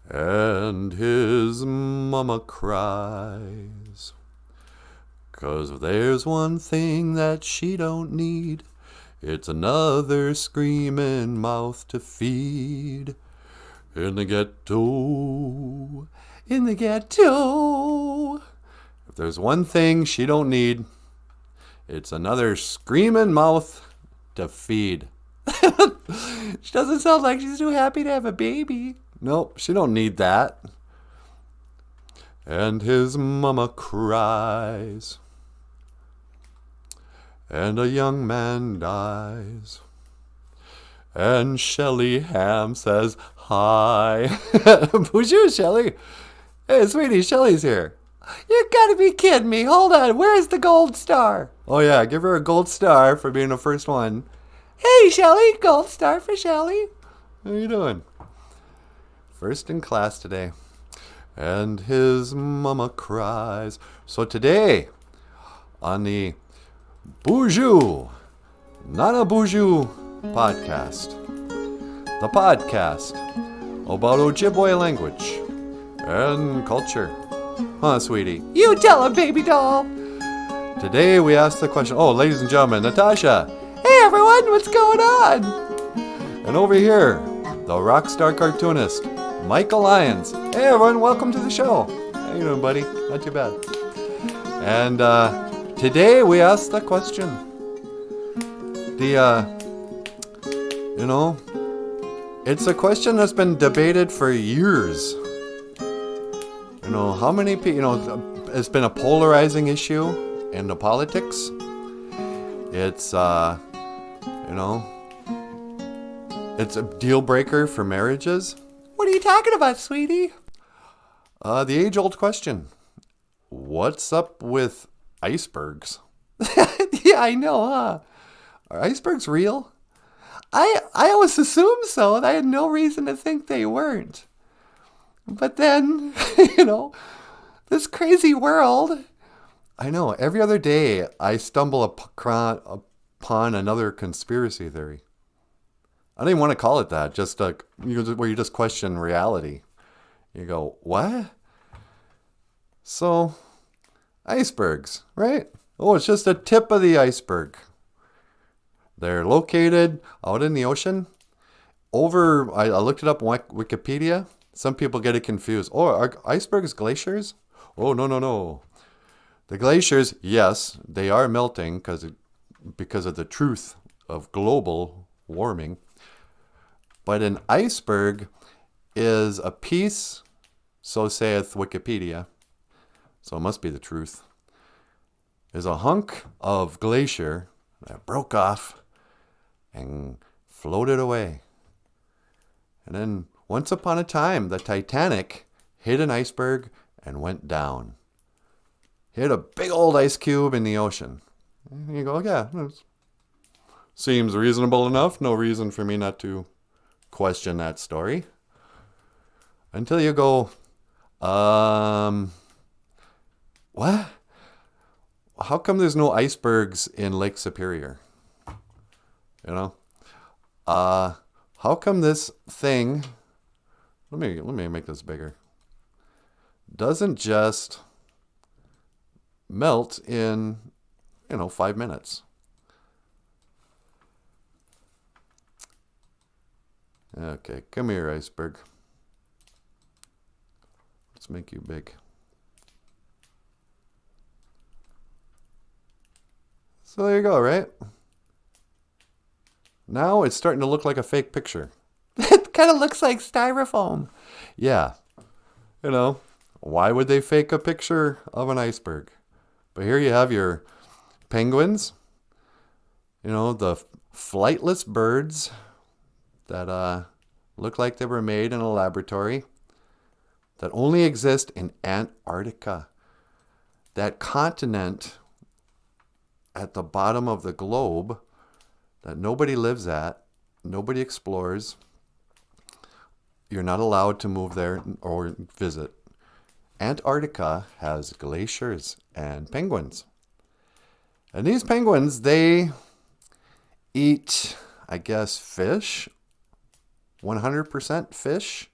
And his mama cries, 'cause there's one thing that she don't need. It's another screaming mouth to feed. In the ghetto, in the ghetto. If there's one thing she don't need, it's another screaming mouth to feed. She doesn't sound like she's too happy to have a baby. Nope, she don't need that. And his mama cries, and a young man dies. And Shelly Ham says hi. Boozhoo, Shelly. Hey, sweetie, Shelly's here. You gotta be kidding me. Hold on, where's the gold star? Oh yeah, give her a gold star for being the first one. Hey, Shelly, gold star for Shelly. How you doing? First in class today. And his mama cries. So today, on the Boozhoo Nanaboozhoo podcast, the podcast about Ojibwe language and culture. Huh, sweetie? You tell him, baby doll. Today we ask the question. Oh, ladies and gentlemen, Natasha. Hey, everyone, what's going on? And over here, the rock star cartoonist, Michael Lyons. Hey, everyone, welcome to the show. How you doing, buddy? Not too bad. And today we ask the question. It's a question that's been debated for years. How many people, it's been a polarizing issue in the politics. It's, it's a deal breaker for marriages. What are you talking about, sweetie? The age-old question. What's up with icebergs? Yeah, I know, huh? Are icebergs real? I always assumed so, and I had no reason to think they weren't. But then, this crazy world. I know, every other day I stumble upon another conspiracy theory. I don't even want to call it that, just where you just question reality. You go, what? So, icebergs, right? Oh, it's just the tip of the iceberg. They're located out in the ocean. I looked it up on Wikipedia. Some people get it confused. Oh, are icebergs glaciers? Oh, no. The glaciers, yes, they are melting because of the truth of global warming. But an iceberg is a piece, so saith Wikipedia, so it must be the truth, is a hunk of glacier that broke off and floated away. And then once upon a time, the Titanic hit an iceberg and went down. Hit a big old ice cube in the ocean. And you go, yeah, seems reasonable enough. No reason for me not to question that story. Until you go, what? How come there's no icebergs in Lake Superior? How come this thing, let me make this bigger, doesn't just melt in, 5 minutes? Okay, come here, iceberg. Let's make you big. So there you go, right? Now it's starting to look like a fake picture. It kind of looks like styrofoam. Yeah. Why would they fake a picture of an iceberg? But here you have your penguins. The flightless birds that look like they were made in a laboratory that only exist in Antarctica. That continent at the bottom of the globe that nobody lives at, nobody explores. You're not allowed to move there or visit. Antarctica has glaciers and penguins. And these penguins, they eat, I guess, fish. 100% fish.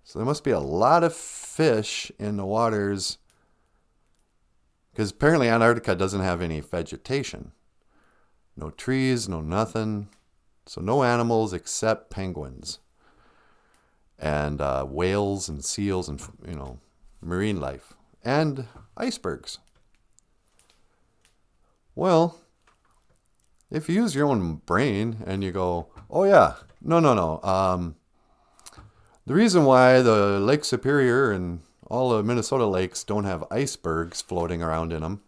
So there must be a lot of fish in the waters, because apparently Antarctica doesn't have any vegetation. No trees, no nothing. So no animals except penguins and whales and seals and, marine life and icebergs. Well, if you use your own brain and you go, oh yeah, no. The reason why the Lake Superior and all the Minnesota lakes don't have icebergs floating around in them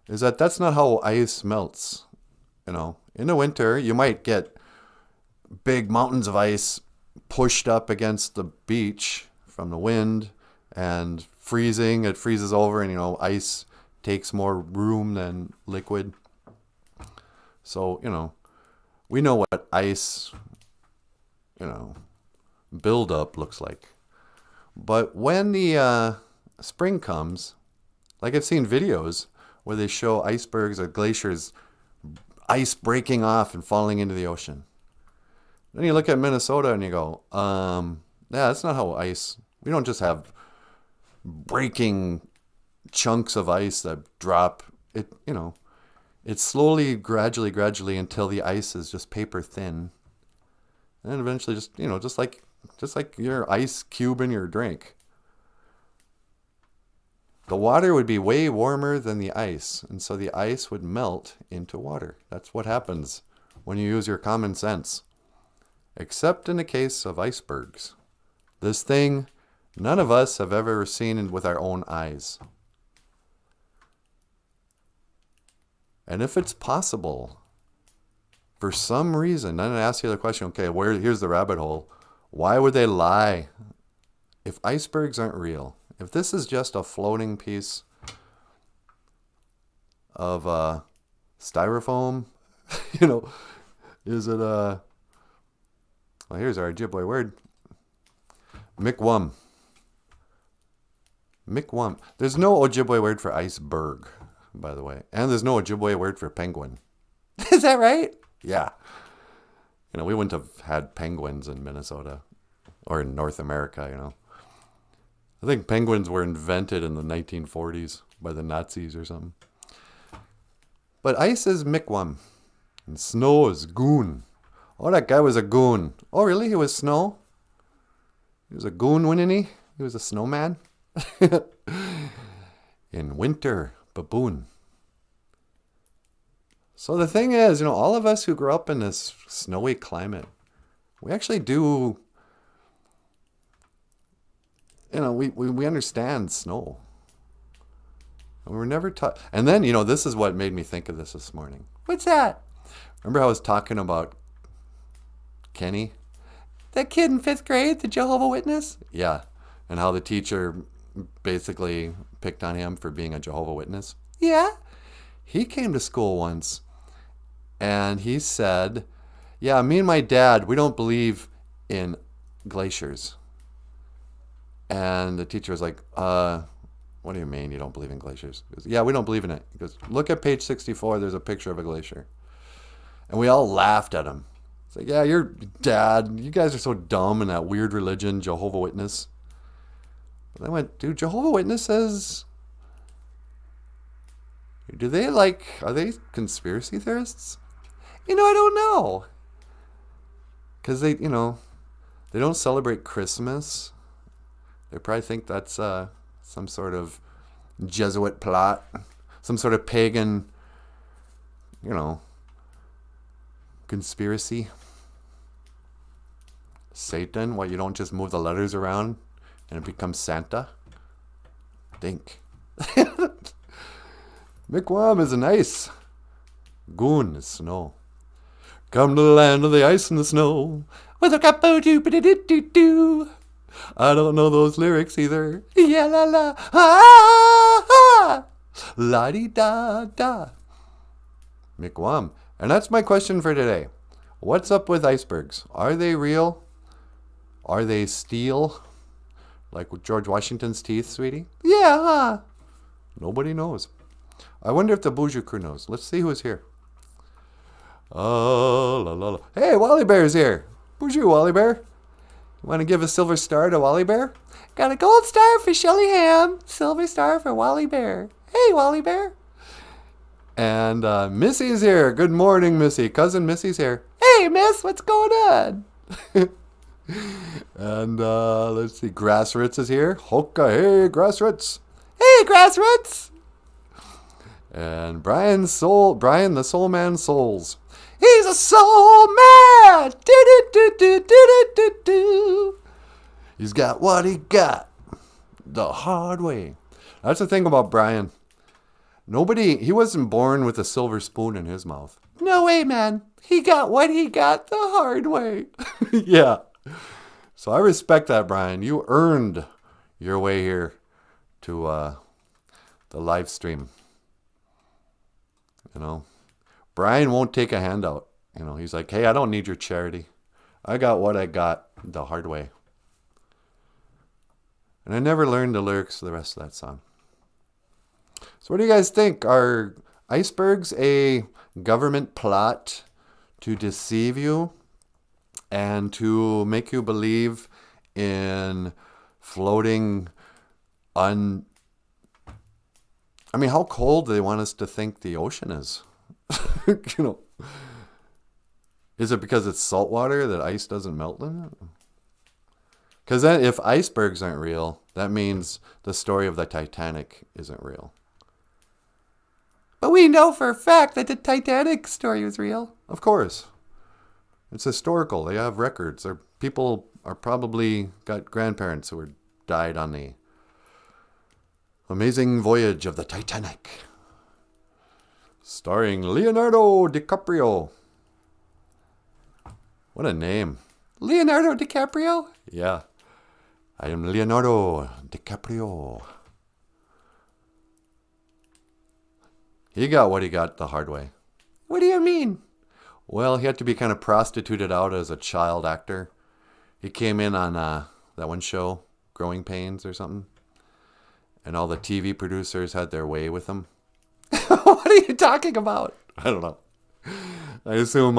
is that that's not how ice melts. In the winter, you might get big mountains of ice pushed up against the beach from the wind and freezing. It freezes over and, ice takes more room than liquid. So, we know what ice, buildup looks like. But when the spring comes, like I've seen videos where they show icebergs or glaciers, ice breaking off and falling into the ocean. Then you look at Minnesota and you go, yeah, that's not how ice, we don't just have breaking chunks of ice that drop. It's slowly, gradually until the ice is just paper thin. And then eventually just like your ice cube in your drink. The water would be way warmer than the ice, and so the ice would melt into water. That's what happens when you use your common sense. Except in the case of icebergs. This thing none of us have ever seen with our own eyes. And if it's possible, for some reason, then I ask you the question, okay, here's the rabbit hole. Why would they lie? If icebergs aren't real, if this is just a floating piece of styrofoam, is it well, here's our Ojibwe word. Mikwam. There's no Ojibwe word for iceberg, by the way. And there's no Ojibwe word for penguin. Is that right? Yeah. We wouldn't have had penguins in Minnesota or in North America, I think penguins were invented in the 1940s by the Nazis or something. But ice is mikwam and snow is goon. Oh, that guy was a goon. Oh, really? He was snow? He was a goon, wasn't he? He was a snowman? In winter, baboon. So the thing is, all of us who grew up in this snowy climate, we actually do, we understand snow. And we were never taught. And then, this is what made me think of this morning. What's that? Remember how I was talking about Kenny? That kid in 5th grade, the Jehovah's Witness? Yeah. And how the teacher basically picked on him for being a Jehovah's Witness? Yeah. He came to school once and he said, yeah, me and my dad, we don't believe in glaciers. And the teacher was like, what do you mean you don't believe in glaciers? He goes, yeah, we don't believe in it. He goes, look at page 64, there's a picture of a glacier. And we all laughed at him. It's like, yeah, your dad, you guys are so dumb in that weird religion, Jehovah's Witness. But I went, dude, Jehovah's Witnesses, are they conspiracy theorists? I don't know. Because they don't celebrate Christmas. They probably think that's some sort of Jesuit plot, some sort of pagan, conspiracy. Satan, what, you don't just move the letters around and it becomes Santa? Think. Mikwam is nice. Goon is snow. Come to the land of the ice and the snow. With a cap-o-doo-ba-doo-doo-doo. I don't know those lyrics either. Yeah la la. Ah ah. La-dee-da-da. Mikwam. And that's my question for today. What's up with icebergs? Are they real? Are they steel? Like with George Washington's teeth, sweetie? Yeah, huh? Nobody knows. I wonder if the Boozhoo crew knows. Let's see who's here. Oh, la la la. Hey, Wally Bear's here. Boozhoo, Wally Bear. Want to give a silver star to Wally Bear? Got a gold star for Shelly Ham. Silver star for Wally Bear. Hey, Wally Bear. And Missy's here. Good morning, Missy. Cousin Missy's here. Hey, Miss, what's going on? And let's see. Grassroots is here. Hoka, hey, Grassroots. Hey, Grassroots. And Brian the Soul Man Souls. He's a soul man. Do-do-do-do-do-do-do. He's got what he got the hard way. That's the thing about Brian. He wasn't born with a silver spoon in his mouth. No way, man. He got what he got the hard way. Yeah. So I respect that, Brian. You earned your way here to the live stream. You know, Brian won't take a handout. You know, he's like, hey, I don't need your charity. I got what I got the hard way. And I never learned the lyrics to the rest of that song. So what do you guys think? Are icebergs a government plot to deceive you and to make you believe in floating I mean, how cold do they want us to think the ocean is? You know, is it because it's salt water that ice doesn't melt in it? Because then if icebergs aren't real, that means the story of the Titanic isn't real. But we know for a fact that the Titanic story was real. Of course. It's historical. They have records. People are probably got grandparents who died on the amazing voyage of the Titanic. Starring Leonardo DiCaprio. What a name. Leonardo DiCaprio? Yeah. I am Leonardo DiCaprio. He got what he got the hard way. What do you mean? Well, he had to be kind of prostituted out as a child actor. He came in on that one show, Growing Pains or something. And all the TV producers had their way with him. What are you talking about? I don't know. I assume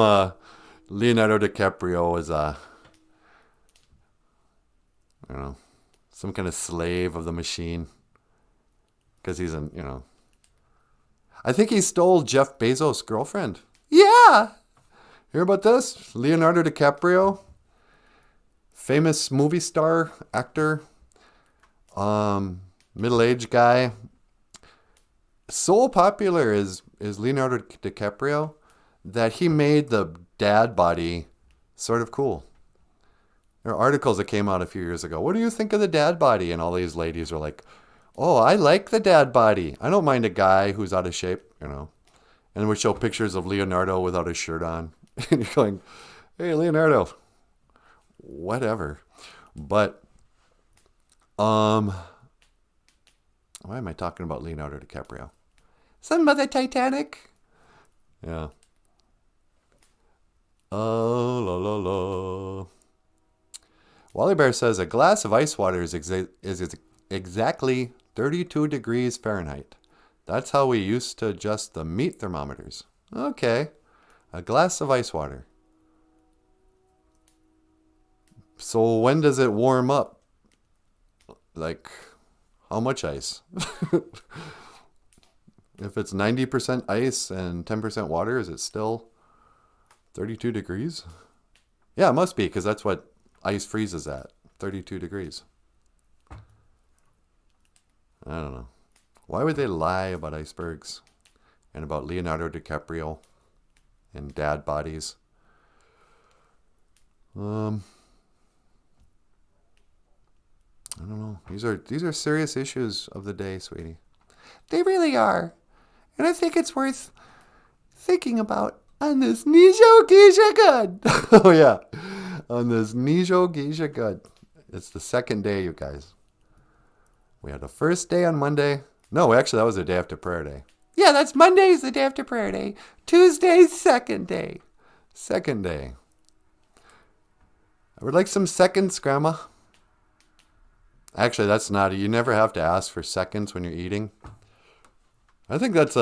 Leonardo DiCaprio is I don't know, some kind of slave of the machine. Because he's I think he stole Jeff Bezos' girlfriend. Yeah. Hear about this? Leonardo DiCaprio, famous movie star, actor, middle-aged guy. So popular is Leonardo DiCaprio that he made the dad body sort of cool. There are articles that came out a few years ago. What do you think of the dad body? And all these ladies were like, oh, I like the dad body. I don't mind a guy who's out of shape, And it would show pictures of Leonardo without his shirt on. And you're going, hey, Leonardo. Whatever. But, why am I talking about Leonardo DiCaprio? Something about the Titanic? Yeah. Oh, la, la, la. Wally Bear says a glass of ice water is exactly 32 degrees Fahrenheit. That's how we used to adjust the meat thermometers. Okay. A glass of ice water. So when does it warm up? Like, how much ice? If it's 90% ice and 10% water, is it still 32 degrees? Yeah, it must be, because that's what ice freezes at, 32 degrees. I don't know. Why would they lie about icebergs and about Leonardo DiCaprio and dad bodies? I don't know. These are serious issues of the day, sweetie. They really are. And I think it's worth thinking about on this Nijo Geisha Good. Oh, yeah. On this Nijo Geisha Good. It's the second day, you guys. We had the first day on Monday. No, actually, that was the day after prayer day. Yeah, that's Monday's the day after prayer day. Tuesday's second day. Second day. I would like some seconds, Grandma. Actually, that's not. You never have to ask for seconds when you're eating. I think that's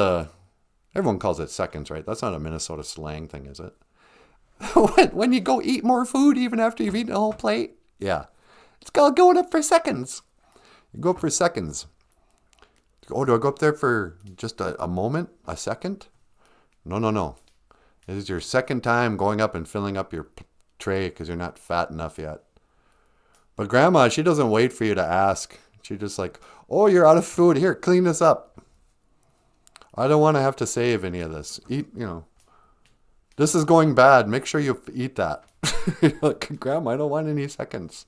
everyone calls it seconds, right? That's not a Minnesota slang thing, is it? What? When you go eat more food even after you've eaten a whole plate? Yeah. It's called going up for seconds. You go up for seconds. Oh, do I go up there for just a moment? A second? No, no, no. This is your second time going up and filling up your tray because you're not fat enough yet. But Grandma, she doesn't wait for you to ask. She just like, oh, you're out of food. Here, clean this up. I don't want to have to save any of this. Eat, this is going bad. Make sure you eat that. Like, Grandma, I don't want any seconds.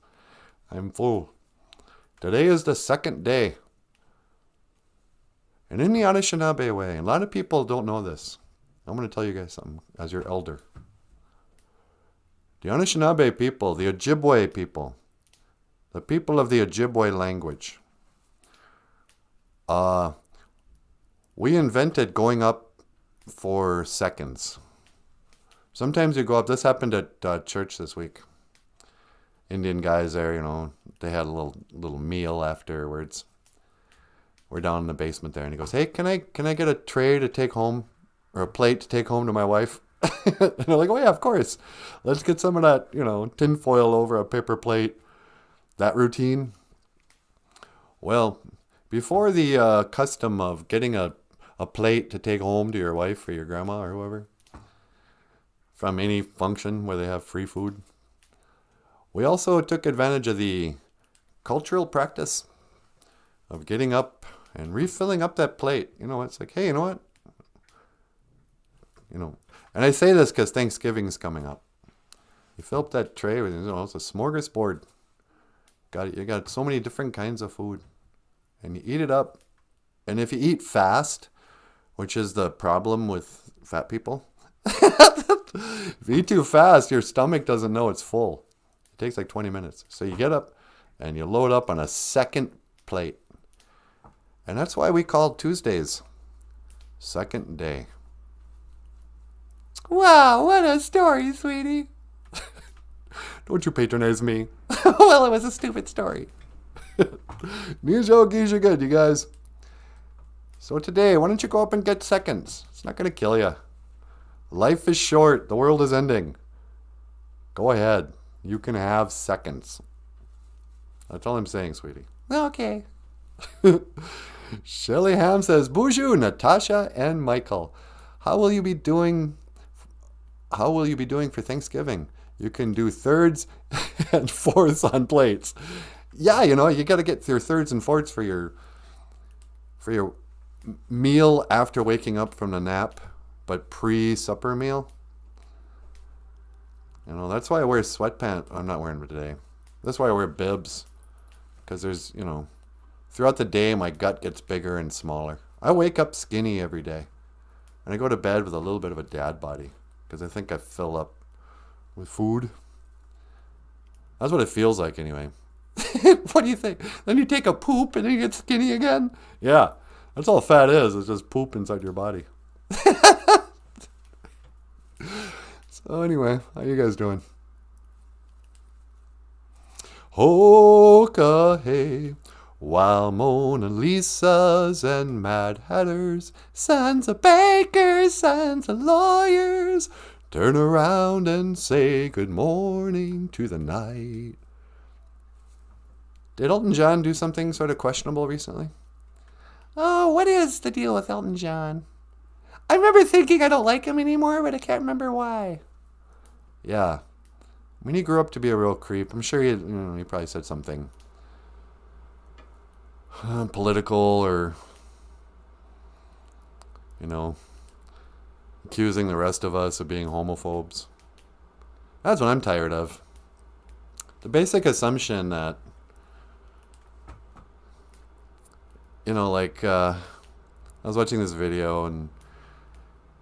I'm full. Today is the second day. And in the Anishinaabe way, a lot of people don't know this. I'm going to tell you guys something as your elder. The Anishinaabe people, the Ojibwe people, the people of the Ojibwe language, we invented going up for seconds. Sometimes you go up. This happened at church this week. Indian guys there, they had a little meal afterwards. We're down in the basement there, and he goes, "Hey, can I get a tray to take home, or a plate to take home to my wife?" And I'm like, "Oh yeah, of course. Let's get some of that, tin foil over a paper plate." That routine. Well, before the custom of getting a plate to take home to your wife or your grandma or whoever from any function where they have free food, we also took advantage of the cultural practice of getting up and refilling up that plate. It's like, hey, you know what? And I say this because Thanksgiving is coming up. You fill up that tray with, it's a smorgasbord. You got so many different kinds of food. And you eat it up. And if you eat fast, which is the problem with fat people, if you eat too fast, your stomach doesn't know it's full. It takes like 20 minutes. So you get up and you load up on a second plate. And that's why we call Tuesdays second day. Wow, what a story, sweetie. Don't you patronize me. Well, it was a stupid story. Nijo good, you guys. So today, why don't you go up and get seconds? It's not going to kill you. Life is short. The world is ending. Go ahead. You can have seconds. That's all I'm saying, sweetie. Okay. Shelly Ham says, Boozhoo, Natasha, and Michael. How will you be doing for Thanksgiving? You can do thirds and fourths on plates. Yeah, you got to get your thirds and fourths for your meal after waking up from the nap, but pre-supper meal. That's why I wear sweatpants. I'm not wearing them today. That's why I wear bibs. Because there's, throughout the day, my gut gets bigger and smaller. I wake up skinny every day. And I go to bed with a little bit of a dad body. Because I think I fill up with food. That's what it feels like anyway. What do you think? Then you take a poop and then you get skinny again? Yeah. That's all fat is. It's just poop inside your body. So anyway, how you guys doing? Hoka hey, while Mona Lisas and Mad Hatters, sons of bakers, sons of lawyers, turn around and say good morning to the night. Did Elton John do something sort of questionable recently? Oh, what is the deal with Elton John? I remember thinking I don't like him anymore, but I can't remember why. Yeah. I mean, he grew up to be a real creep. I'm sure he probably said something political or, accusing the rest of us of being homophobes. That's what I'm tired of. The basic assumption that, I was watching this video and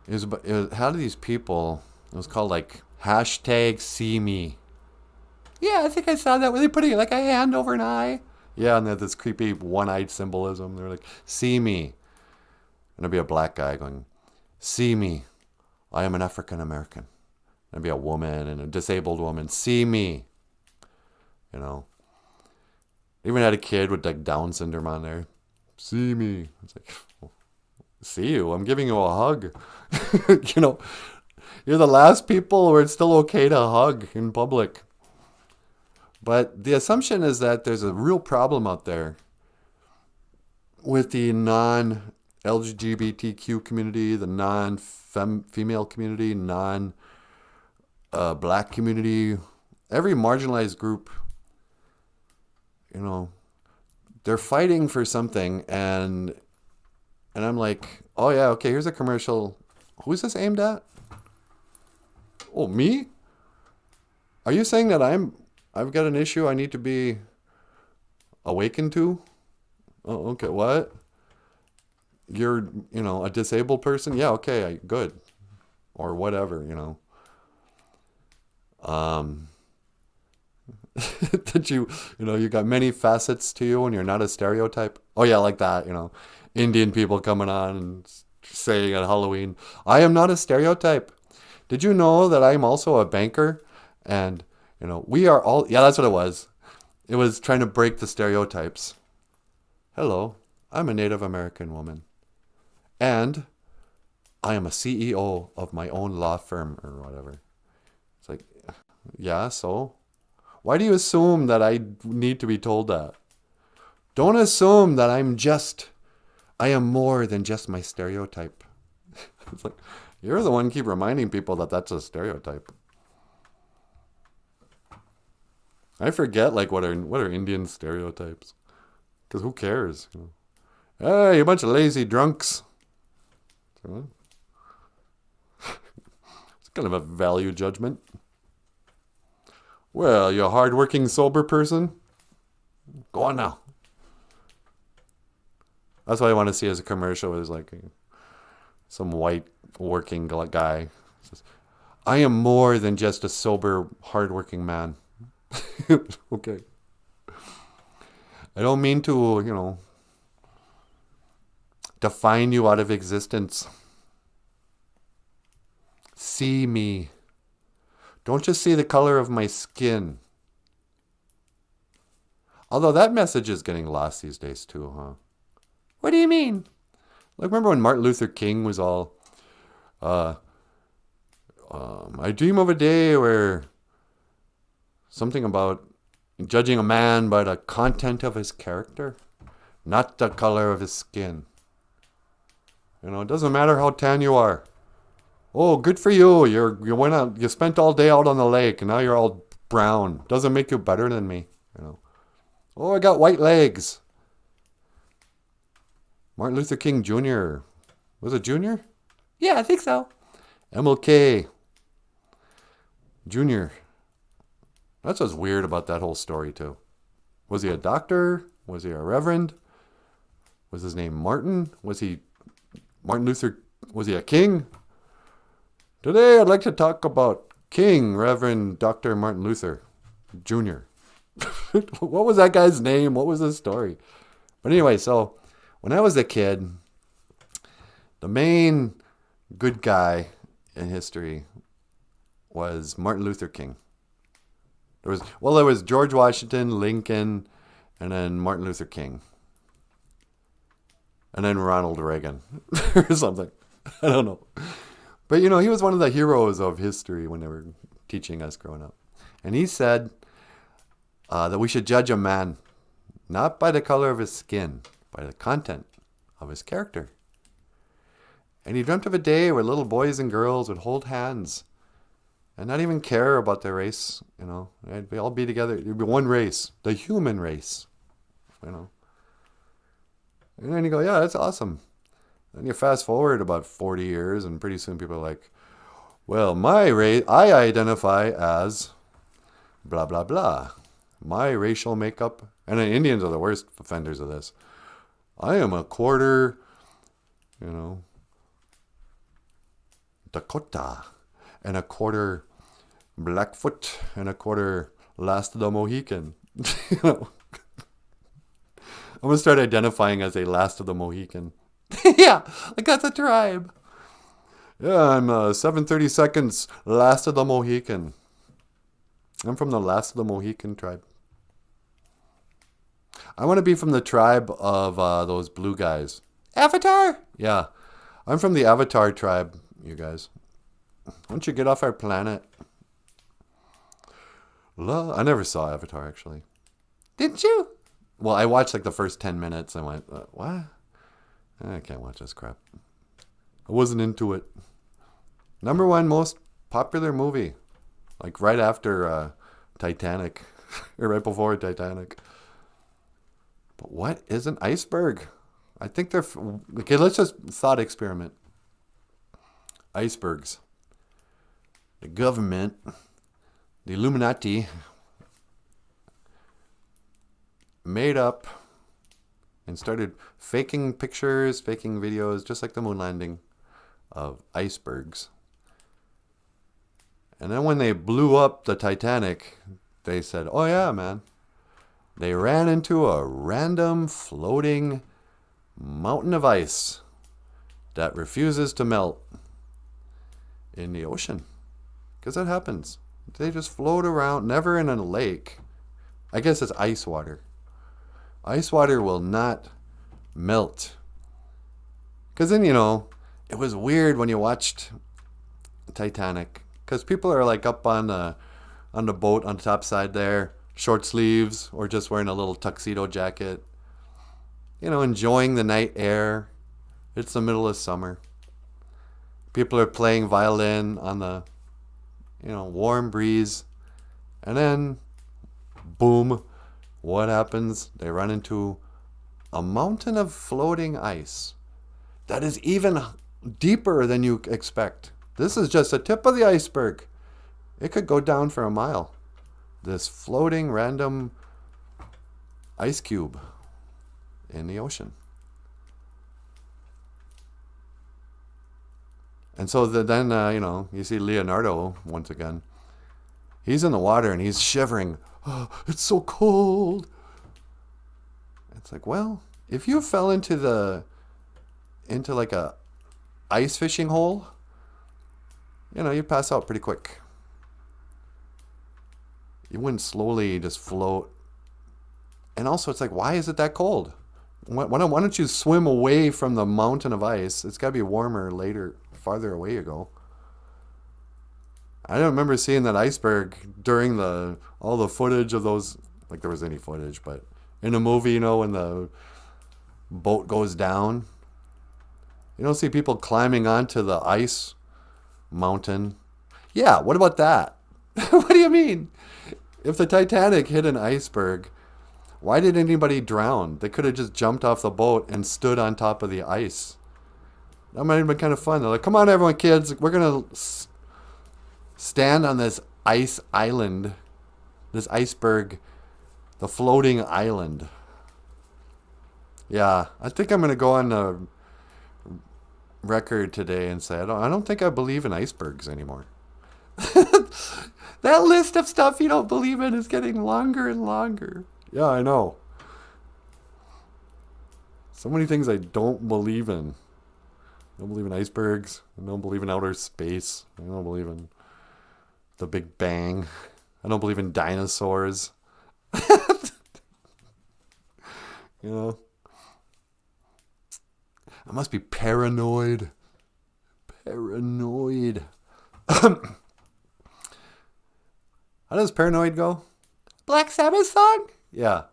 it was how do these people, it was called hashtag see me. Yeah, I think I saw that. Were they putting a hand over an eye? Yeah, and they had this creepy one-eyed symbolism. They were like, see me. And there'd be a black guy going, see me. I am an African American. There'd be a woman and a disabled woman. See me. Even had a kid with Down syndrome on there. See me. It's like, see you. I'm giving you a hug. You're the last people where it's still okay to hug in public. But the assumption is that there's a real problem out there with the non-LGBTQ community, the non-female community, non-black community, every marginalized group, you know, they're fighting for something. And I'm like, oh yeah, okay, here's a commercial. Who's this aimed at? Oh, me? Are you saying that I've got an issue I need to be awakened to? Oh, okay, what? You're, a disabled person? Yeah, okay, good. Or whatever, That you got many facets to you and you're not a stereotype. Oh yeah, like that, Indian people coming on and saying at Halloween, I am not a stereotype. Did you know that I'm also a banker? And, we are all, yeah, that's what it was. It was trying to break the stereotypes. Hello, I'm a Native American woman. And I am a CEO of my own law firm or whatever. It's like, yeah, so? Why do you assume that I need to be told that? Don't assume that I am more than just my stereotype. It's like, you're the one keep reminding people that that's a stereotype. I forget, what are Indian stereotypes? Because who cares? Hey, you bunch of lazy drunks. It's kind of a value judgment. Well, you a hard-working, sober person? Go on now. That's what I want to see as a commercial, is like some white working guy says, I am more than just a sober, hard-working man. Okay. I don't mean to, define you out of existence. See me. Don't just see the color of my skin. Although that message is getting lost these days too, huh? What do you mean? Like, remember when Martin Luther King was all, I dream of a day where something about judging a man by the content of his character, not the color of his skin. It doesn't matter how tan you are. Oh, good for you. You spent all day out on the lake and now you're all brown. Doesn't make you better than me. Oh, I got white legs. Martin Luther King Jr. Was it Jr.? Yeah, I think so. MLK Jr. That's what's weird about that whole story too. Was he a doctor? Was he a reverend? Was his name Martin? Was he Martin Luther? Was he a king? Today I'd like to talk about King Reverend Dr. Martin Luther Jr. What was that guy's name? What was his story? But anyway, so when I was a kid, the main good guy in history was Martin Luther King. There was George Washington, Lincoln, and then Martin Luther King. And then Ronald Reagan or something. I don't know. But, he was one of the heroes of history when they were teaching us growing up. And he said that we should judge a man not by the color of his skin, by the content of his character. And he dreamt of a day where little boys and girls would hold hands and not even care about their race, They'd all be together. It'd be one race, the human race, And then you go, yeah, that's awesome. Then you fast forward about 40 years, and pretty soon people are like, well, my race, I identify as blah, blah, blah. My racial makeup, and then Indians are the worst offenders of this. I am a quarter, Dakota, and a quarter Blackfoot, and a quarter Last of the Mohican. I'm going to start identifying as a Last of the Mohican. Yeah, like that's a tribe. Yeah, I'm 732nd's Last of the Mohican. I'm from the Last of the Mohican tribe. I want to be from the tribe of those blue guys. Avatar? Yeah, I'm from the Avatar tribe, you guys. Why don't you get off our planet? I never saw Avatar, actually. Didn't you? Well, I watched like the first 10 minutes and went, what? I can't watch this crap. I wasn't into it. #1 most popular movie. Like right after Titanic. Or right before Titanic. But what is an iceberg? I think they're... Okay, let's just thought experiment. Icebergs. The government, the Illuminati, made up and started faking pictures, faking videos, just like the moon landing, of icebergs. And then when they blew up the Titanic, they said, oh yeah, man. They ran into a random floating mountain of ice that refuses to melt in the ocean. Because that happens. They just float around, never in a lake. I guess it's ice water. Ice water will not melt. Because then, it was weird when you watched Titanic. Because people are like up on the boat on the top side there, short sleeves, or just wearing a little tuxedo jacket. Enjoying the night air. It's the middle of summer. People are playing violin on the, warm breeze. And then, boom, what happens? They run into a mountain of floating ice that is even deeper than you expect. This is just the tip of the iceberg. It could go down for a mile. This floating random ice cube in the ocean. And so then, you see Leonardo once again. He's in the water and he's shivering. Oh, it's so cold. It's like, well, if you fell into like a ice fishing hole, you'd pass out pretty quick. You wouldn't slowly just float. And also, it's like, why is it that cold? Why don't you swim away from the mountain of ice? It's got to be warmer later, farther away you go. I don't remember seeing that iceberg during all the footage of those, like there was any footage, but in a movie, when the boat goes down, you don't see people climbing onto the ice mountain. Yeah, what about that? What do you mean? If the Titanic hit an iceberg, why did anybody drown? They could have just jumped off the boat and stood on top of the ice. That might have been kind of fun. They're like, come on, everyone, kids. We're going to stand on this ice island, this iceberg, the floating island. Yeah, I think I'm going to go on the record today and say, I don't think I believe in icebergs anymore. That list of stuff you don't believe in is getting longer and longer. Yeah, I know. So many things I don't believe in. I don't believe in icebergs. I don't believe in outer space. I don't believe in the Big Bang. I don't believe in dinosaurs. I must be paranoid. Paranoid. How does Paranoid go? Black Sabbath song? Yeah.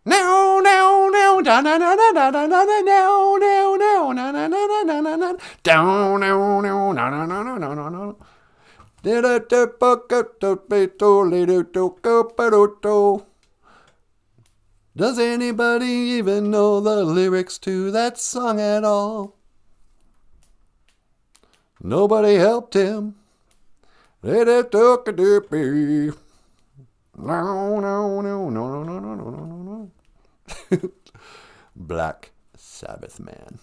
No, no, no, da na na na na na na na no, no, no, na na na na na na na down, no, no, na na na na na na na. Does anybody even know the lyrics to that song at all? Nobody helped him. No, no, no, no, no, no, no, no, no, no. Black Sabbath man.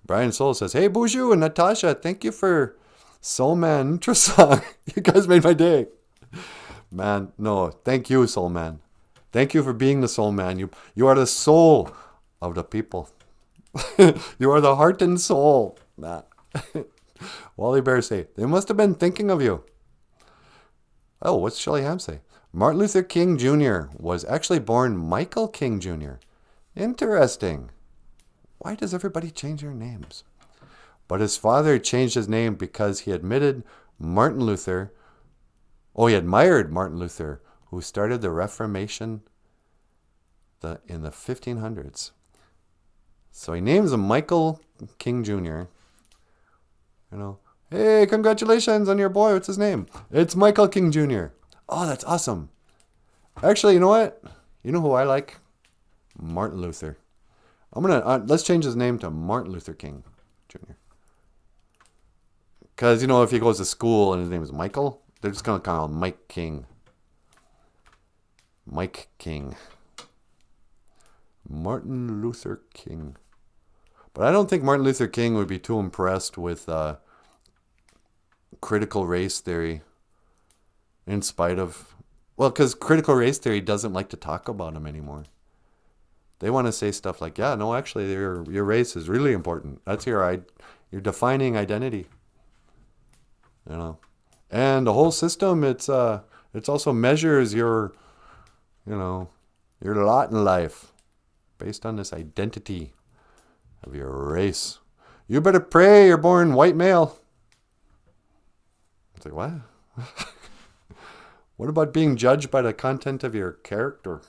Brian Soul says, hey, Boozhoo and Natasha, thank you for Soul Man intro song. You guys made my day. Man, no, thank you, Soul Man. Thank you for being the Soul Man. You are the soul of the people. You are the heart and soul. Nah. Wally Bear say, they must have been thinking of you. Oh, what's Shelly Ham say? Martin Luther King Jr. was actually born Michael King Jr. Interesting. Why does everybody change their names? But his father changed his name because he admitted Martin Luther. Oh, he admired Martin Luther, who started the Reformation in the 1500s. So he names him Michael King Jr. You know, hey, congratulations on your boy. What's his name? It's Michael King Jr. Oh, that's awesome. Actually, you know what? You know who I like? Martin Luther. Let's change his name to Martin Luther King Jr. Because, you know, if he goes to school and his name is Michael, they're just going to call him Mike King. Mike King. Martin Luther King. But I don't think Martin Luther King would be too impressed with critical race theory. In spite of... Well, because critical race theory doesn't like to talk about him anymore. They want to say stuff like, yeah, no, actually, your race is really important. That's your defining identity. You know. And the whole system, it's also measures your lot in life based on this identity of your race. You better pray you're born white male. It's like, what? What about being judged by the content of your character?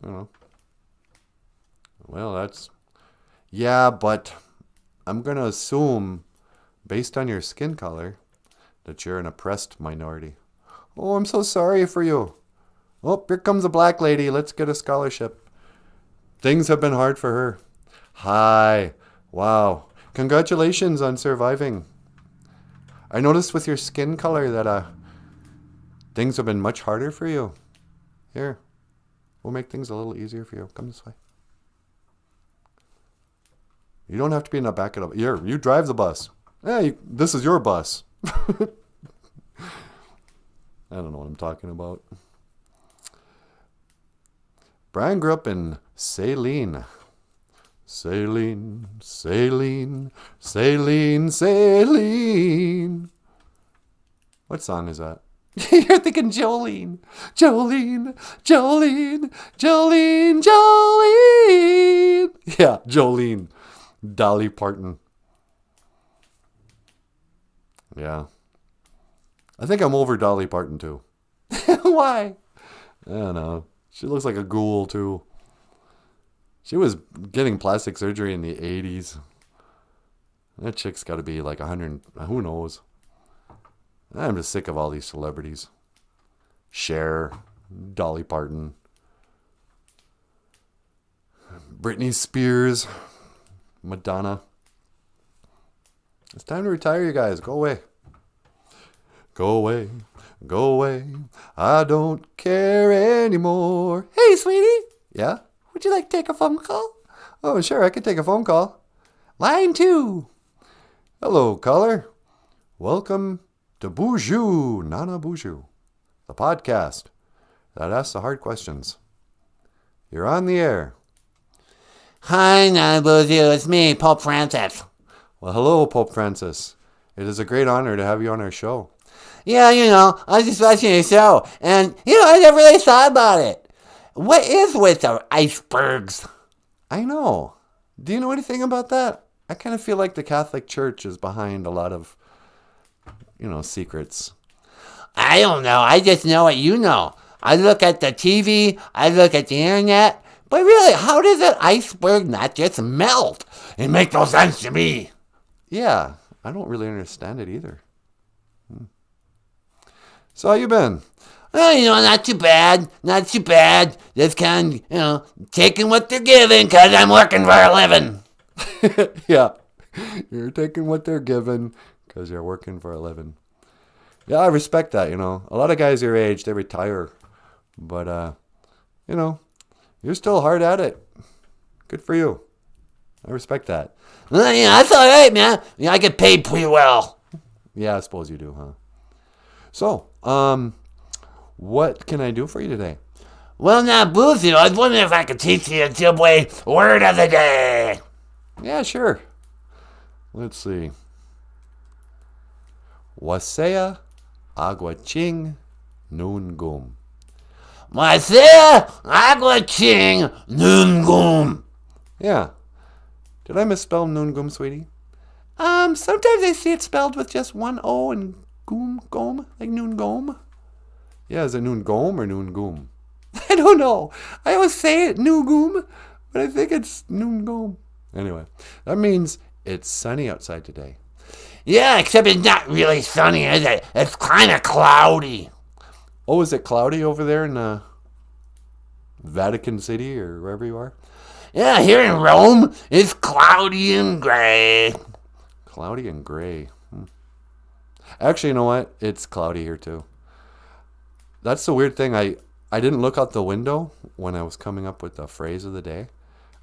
I don't know. Well, that's... Yeah, but I'm going to assume, based on your skin color, that you're an oppressed minority. Oh, I'm so sorry for you. Oh, here comes a black lady. Let's get a scholarship. Things have been hard for her. Hi. Wow. Congratulations on surviving. I noticed with your skin color that things have been much harder for you. Here. We'll make things a little easier for you. Come this way. You don't have to be in the back of the... Here, you drive the bus. Yeah, this is your bus. I don't know what I'm talking about. Brian grew up in Saline. Saline, Saline, Saline, Saline. What song is that? You're thinking Jolene. Jolene, Jolene, Jolene, Jolene. Yeah, Jolene. Dolly Parton. Yeah. I think I'm over Dolly Parton too. Why? I don't know. She looks like a ghoul too. She was getting plastic surgery in the 80s. That chick's got to be like 100. Who knows? I'm just sick of all these celebrities. Cher, Dolly Parton, Britney Spears, Madonna. It's time to retire, you guys. Go away. Go away. Go away. I don't care anymore. Hey, sweetie. Yeah? Would you like to take a phone call? Oh, sure. I could take a phone call. Line 2. Hello, caller. Welcome to Boozhoo Nanaboozhoo, the podcast that asks the hard questions. You're on the air. Hi, Nanaboozhoo. It's me, Pope Francis. Well, hello, Pope Francis. It is a great honor to have you on our show. Yeah, I was just watching your show, and, I never really thought about it. What is with the icebergs? I know. Do you know anything about that? I kind of feel like the Catholic Church is behind a lot of, secrets. I don't know. I just know what you know. I look at the TV, I look at the internet, but really, how does an iceberg not just melt? It makes no sense to me. Yeah, I don't really understand it either. So how you been? Well, not too bad. Not too bad. Just kind of, taking what they're giving because I'm working for a living. Yeah, you're taking what they're given because you're working for a living. Yeah, I respect that, A lot of guys your age, they retire. But, you're still hard at it. Good for you. I respect that. Well, that's all right, man. I get paid pretty well. Yeah, I suppose you do, huh? So, what can I do for you today? Well, now, Boozhoo, I was wondering if I could teach you a Ojibwe word of the day. Yeah, sure. Let's see. Wasea aguaching noongum. Wasea aguaching noongum. Yeah. Did I misspell noongum, sweetie? Sometimes I see it spelled with just one O and gom, like noongum. Yeah, is it Noongoom or Noongoom? I don't know. I always say it Noongoom, but I think it's Noongoom. Anyway, that means it's sunny outside today. Yeah, except it's not really sunny, is it? It's kind of cloudy. Oh, is it cloudy over there in Vatican City or wherever you are? Yeah, here in Rome, it's cloudy and gray. Cloudy and gray. Actually, you know what? It's cloudy here too. That's the weird thing. I didn't look out the window when I was coming up with the phrase of the day.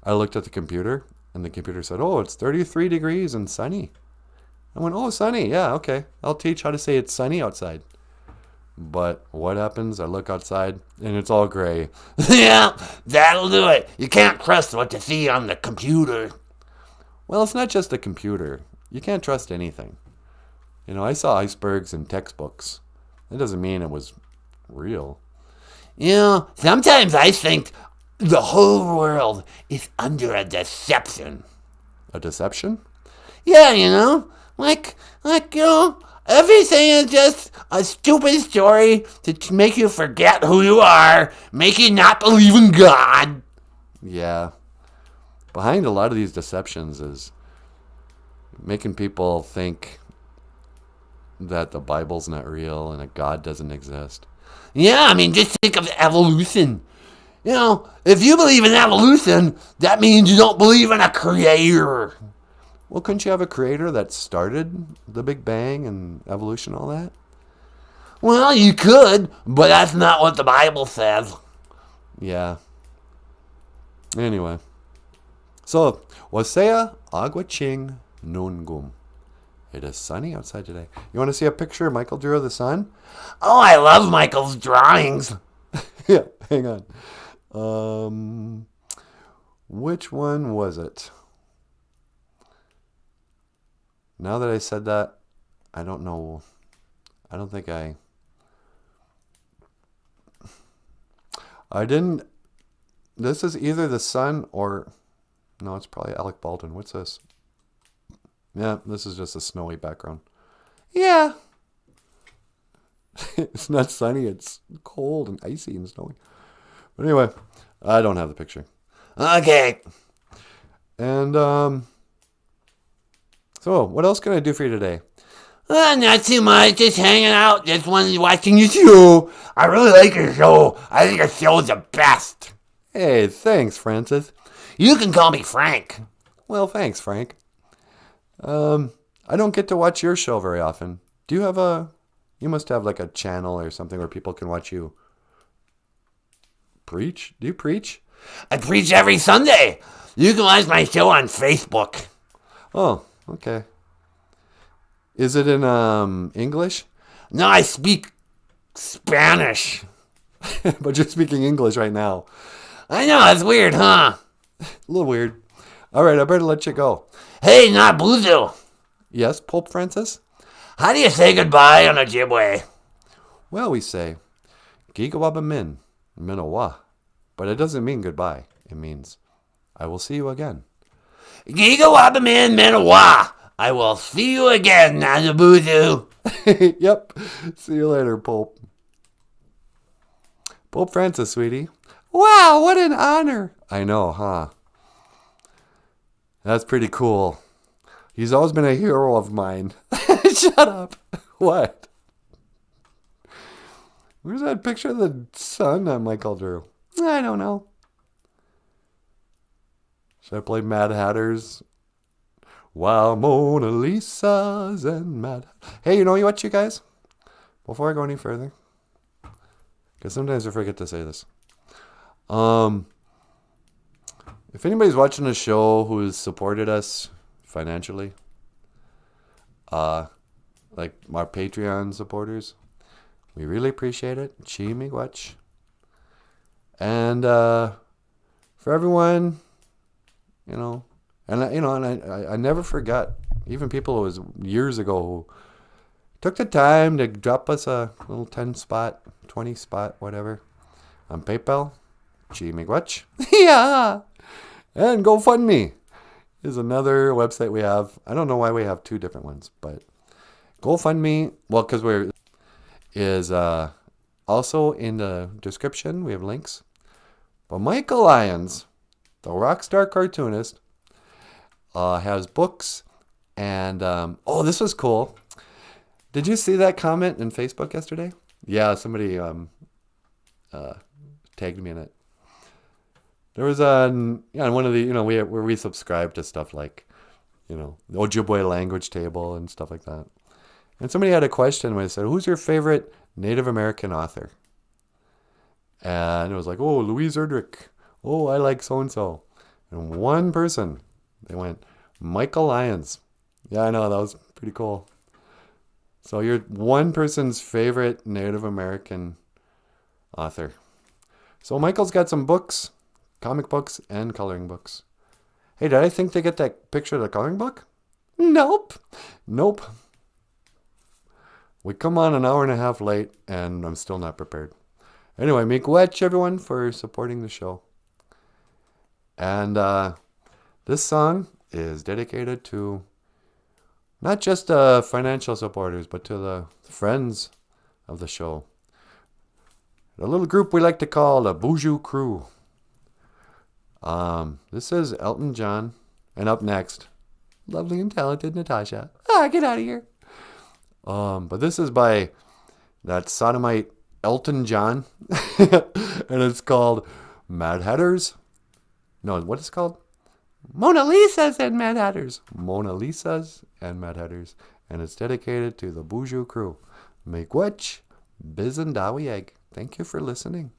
I looked at the computer, and the computer said, oh, it's 33 degrees and sunny. I went, oh, sunny. Yeah, okay. I'll teach how to say it's sunny outside. But what happens? I look outside, and it's all gray. Yeah, that'll do it. You can't trust what you see on the computer. Well, it's not just the computer. You can't trust anything. You know, I saw icebergs in textbooks. That doesn't mean it was real. You know, sometimes I think the whole world is under a deception. A deception? Yeah, you know, like, you know, everything is just a stupid story to make you forget who you are, make you not believe in God. Yeah. Behind a lot of these deceptions is making people think that the Bible's not real and that God doesn't exist. Yeah, I mean, just think of evolution. You know, if you believe in evolution, that means you don't believe in a creator. Well, couldn't you have a creator that started the Big Bang and evolution and all that? Well, you could, but that's not what the Bible says. Yeah. Anyway. So, Wasea Aguaching Nungum. It is sunny outside today. You want to see a picture Michael drew of the sun? Oh, I love Michael's drawings. Yeah, hang on. Which one was it? Now that I said that, I don't know. I don't think I didn't. This is either the sun or... No, it's probably Alec Baldwin. What's this? Yeah, this is just a snowy background. Yeah. It's not sunny. It's cold and icy and snowy. But anyway, I don't have the picture. Okay. And, so, what else can I do for you today? Not too much. Just hanging out. Just watching your show. I really like your show. I think your show is the best. Hey, thanks, Francis. You can call me Frank. Well, thanks, Frank. I don't get to watch your show very often. Do you have you must have like a channel or something where people can watch you preach? Do you preach? I preach every Sunday. You can watch my show on Facebook. Oh, okay. Is it in English? No, I speak Spanish. But you're speaking English right now. I know, it's weird, huh? A little weird. All right, I better let you go. Hey, Nanaboozhoo. Yes, Pope Francis? How do you say goodbye on Ojibwe? Well, we say, Gigawabamin, Minawa. But it doesn't mean goodbye. It means, I will see you again. Gigawabamin Minawa. I will see you again, Nanaboozhoo. Yep. See you later, Pope. Pope Francis, sweetie. Wow, what an honor. I know, huh? That's pretty cool. He's always been a hero of mine. Shut up. What? Where's that picture of the sun that Michael drew? I don't know. Should I play Mad Hatters? While Mona Lisa's and Mad... Hey, you know what, you guys? Before I go any further, because sometimes I forget to say this. If anybody's watching the show who's supported us financially, like our Patreon supporters, we really appreciate it. Chi miigwech. And for everyone, I never forgot, even people who was years ago who took the time to drop us a little 10 spot, 20 spot, whatever, on PayPal. Chi miigwech. Yeah. And GoFundMe is another website we have. I don't know why we have two different ones, but GoFundMe, well, because Also in the description, we have links. But Michael Lyons, the rock star cartoonist, has books. And, this was cool. Did you see that comment in Facebook yesterday? Yeah, somebody tagged me in it. There was one of the, where we subscribe to stuff like, the Ojibwe language table and stuff like that. And somebody had a question where they said, who's your favorite Native American author? And it was like, oh, Louise Erdrich. Oh, I like so-and-so. And one person, they went, Michael Lyons. Yeah, I know, that was pretty cool. So you're one person's favorite Native American author. So Michael's got some books, comic books, and coloring books. Hey, did I think to get that picture of the coloring book? Nope. We come on an hour and a half late, and I'm still not prepared. Anyway, miigwech, everyone, for supporting the show. And this song is dedicated to not just financial supporters, but to the friends of the show. A little group we like to call the Boozhoo Crew. This is Elton John. And up next, lovely and talented Natasha. Get out of here. But this is by that sodomite Elton John. And it's called Mad Hatters. No, what is it called? Mona Lisas and Mad Hatters. Mona Lisas and Mad Hatters. And it's dedicated to the Boozhoo Crew. Miigwech, biz and dawi egg. Thank you for listening.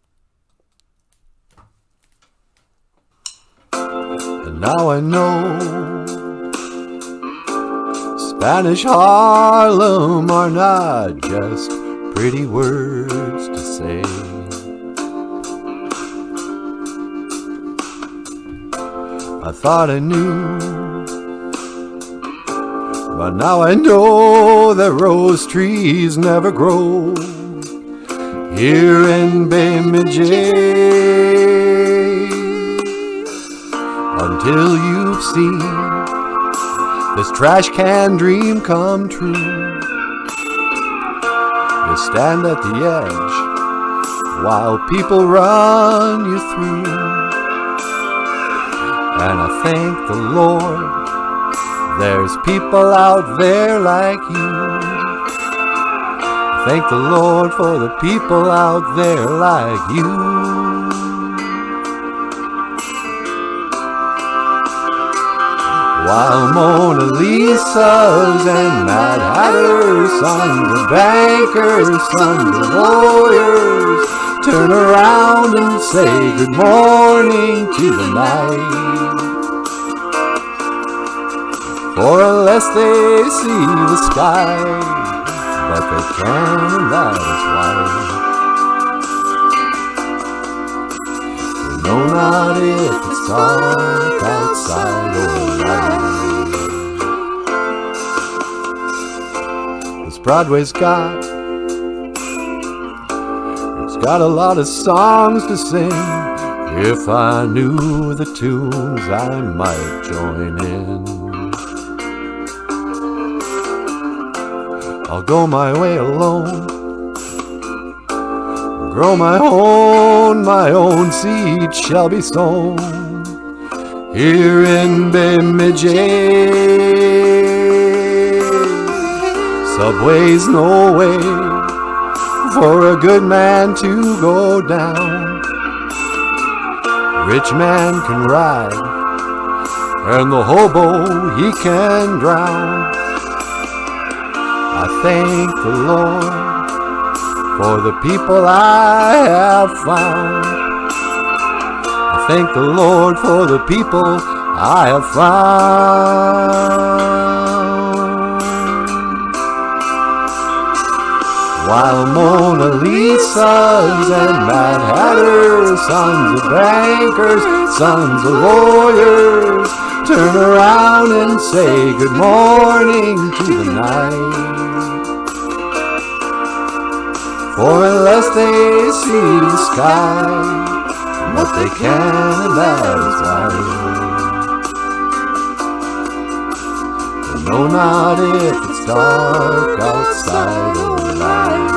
And now I know Spanish Harlem are not just pretty words to say. I thought I knew, but now I know that rose trees never grow here in Bemidji until you've seen this trash can dream come true. You stand at the edge while people run you through. And I thank the Lord there's people out there like you. Thank the Lord for the people out there like you. While Mona Lisas and Mad Hatters, sons of bankers, sons of lawyers, turn around and say good morning to the night. For unless they see the sky, but they can, and that is why. They know not if it's dark outside or light. This Broadway's got a lot of songs to sing. If I knew the tunes, I might join in. I'll go my way alone, grow my own seed shall be sown here in Bemidji. Subway's no way for a good man to go down. Rich man can ride, and the hobo he can drown. I thank the Lord for the people I have found. I thank the Lord for the people I have found. While Mona Lisas and Mad Hatters, sons of bankers, sons of lawyers, turn around and say good morning to the night. For unless they see the sky, but they can, and that is why. They know not if it's dark outside or light.